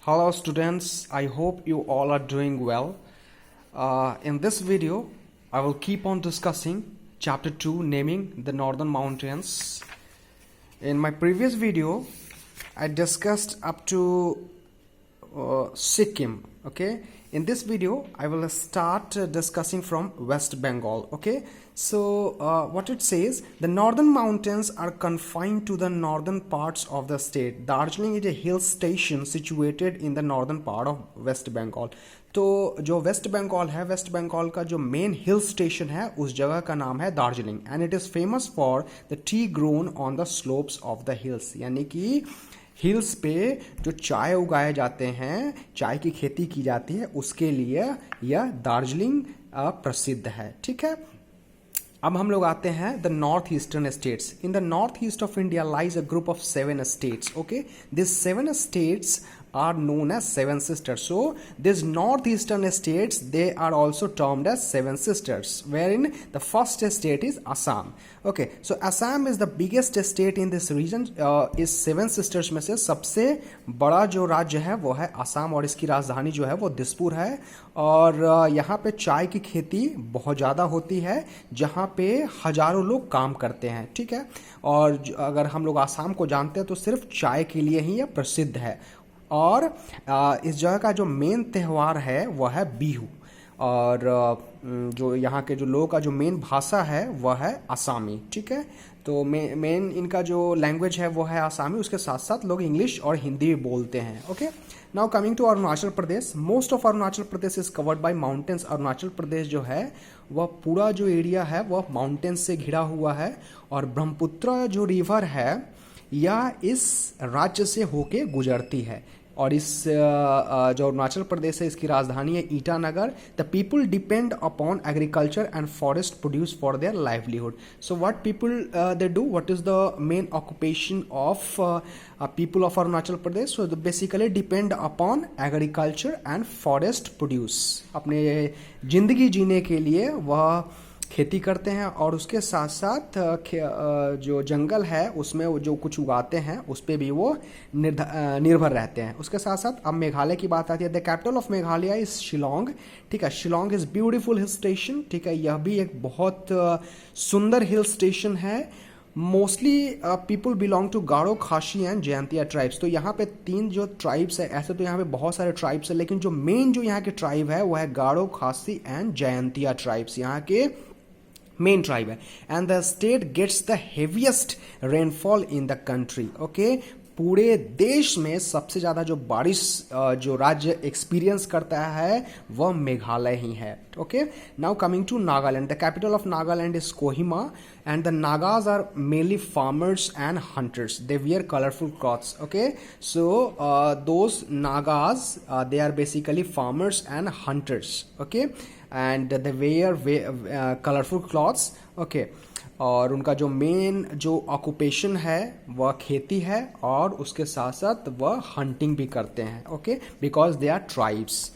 Hello students, I hope you all are doing well. In this video, I will keep on discussing chapter 2 naming the northern mountains. In my previous video, I discussed up to Sikkim. Okay, in this video I will start discussing from West Bengal. Okay, so what it says, the northern mountains are confined to the northern parts of the state. Darjeeling is a hill station situated in the northern part of West Bengal. तो जो waste Bengal है, waste Bengal का जो main hill station है उस जगह का नाम है Darjeeling and it is famous for the T grown on the slopes of the hills. यानी कि हिल्स पे जो चाय उगाए जाते हैं, चाय की खेती की जाती है, उसके लिए यह दार्जिलिंग प्रसिद्ध है. ठीक है, अब हम लोग आते हैं the north eastern states. In the north east of India lies a group of 7 states. Okay, this 7 states are known as seven sisters. So these northeastern states, they are also termed as seven sisters, wherein the first state is Assam. Okay, so Assam is the biggest state in this region. इस seven sisters में से सबसे बड़ा जो राज्य है वो है असम और इसकी राजधानी जो है वो दिसपुर है. और यहाँ पे चाय की खेती बहुत ज़्यादा होती है, जहाँ पे हजारों लोग काम करते हैं. ठीक है, और अगर हम लोग आसाम को जानते हैं तो सिर्फ चाय के लिए ही यह प्रसिद्ध है. और इस जगह का जो मेन त्यौहार है वह है बिहू. और जो यहाँ के जो लोगों का जो मेन भाषा है वह है आसामी. ठीक है, तो मेन इनका जो लैंग्वेज है वो है आसामी, उसके साथ साथ लोग इंग्लिश और हिंदी भी बोलते हैं. Okay, now coming to Arunachal Pradesh. Most of Arunachal Pradesh is covered by mountains. Arunachal Pradesh जो है वह पूरा जो एरिया है वह माउंटेन्स से घिरा हुआ है. और ब्रह्मपुत्र जो रिवर है यह इस राज्य से होके गुजरती है. और इस जो अरुणाचल प्रदेश है इसकी राजधानी है Itanagar. The people depend upon agriculture and forest produce for their livelihood. So what people they do, what is the main occupation of people of Arunachal Pradesh? So basically depend upon agriculture and forest produce. अपने जिंदगी जीने के लिए वह खेती करते हैं और उसके साथ साथ जो जंगल है उसमें वो जो कुछ उगाते हैं उस पर भी वो निर्भर रहते हैं. उसके साथ साथ अब मेघालय की बात आती है. The capital of Meghalaya is Shillong. ठीक है, Shillong is beautiful hill station. ठीक है, यह भी एक बहुत सुंदर हिल स्टेशन है. मोस्टली पीपल बिलोंग टू गारो, खासी एंड जयंतिया ट्राइब्स. तो यहाँ पे 3 जो ट्राइब्स है, ऐसे तो यहाँ पे बहुत सारे ट्राइब्स है, लेकिन जो मेन जो यहाँ के ट्राइब है वो है गारो, खासी एंड जयंतिया ट्राइब्स. यहाँ के मेन ट्राइब है. And the state gets the heaviest rainfall in the country. Okay, पूरे देश में सबसे ज़्यादा जो बारिश जो राज्य एक्सपीरियंस करता है वह मेघालय ही है. Okay, now coming to Nagaland. The capital of Nagaland is Kohima and the Nagas are mainly farmers and hunters. They wear colourful clothes. Okay, so those Nagas they are basically farmers and hunters. Okay, and they wear colourful clothes. Okay, और उनका जो main जो occupation है वह खेती है और उसके साथ साथ वह हंटिंग भी करते हैं. Okay, because they are tribes.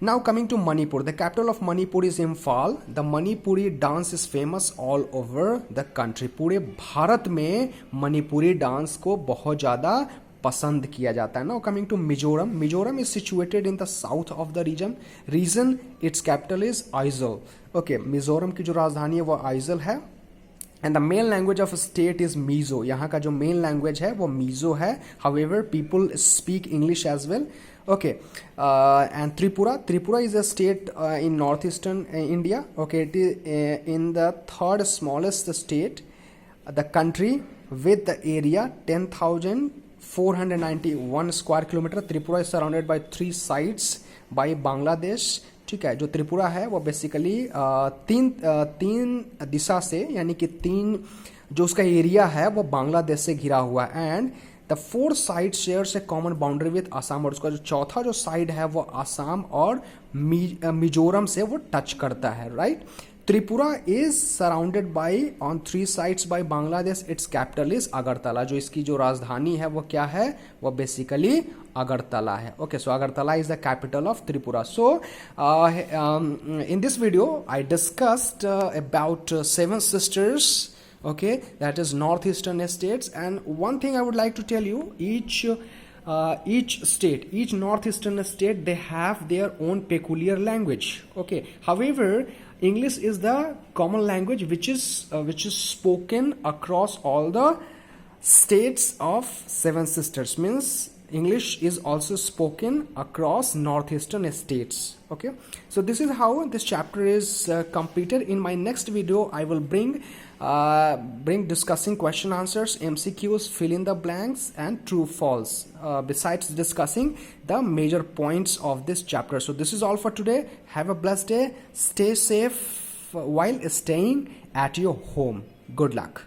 Now coming to Manipur. The capital of Manipur is Imphal. The Manipuri dance is famous all over the country. पूरे भारत में मणिपुरी डांस को बहुत ज़्यादा पसंद किया जाता है. Now coming to Mizoram. Mizoram is situated in the south of the region. Its capital is Aizawl. Okay, Mizoram की जो राजधानी है वह आइजल है. And the main language of state is Mizo. यहाँ का जो मेन लैंग्वेज है वो मीजो है. However people speak English as well. Okay, and Tripura is a state in north eastern India. Okay, it is in the third smallest state the country with the area 10,491 square kilometre. Tripura is surrounded by 3 sides by Bangladesh. ठीक है, जो त्रिपुरा है वो basically तीन दिशा से, यानी कि 3 जो उसका एरिया है वो बांग्लादेश से घिरा हुआ है. And the 4 side shares A common boundary with Assam. और उसका जो चौथा जो साइड है वो आसाम और मिजोरम से वो टच करता है. Right, Tripura is surrounded by on 3 sides by Bangladesh. It's capital is Agartala. जो इसकी जो राजधानी है वो क्या है, वो बेसिकली अगरतला है. Okay, so Agartala is the capital of Tripura. So in this video I discussed about 7 sisters. Okay, that is northeastern states. And one thing I would like to tell you, each each northeastern state, they have their own peculiar language. Okay, however, English is the common language which is spoken across all the states of Seven Sisters. Means English is also spoken across northeastern states. Okay, so this is how this chapter is completed. In my next video, I will bring discussing question answers, MCQs, fill in the blanks, and true false, besides discussing the major points of this chapter. So this is all for today. Have a blessed day. Stay safe while staying at your home. Good luck.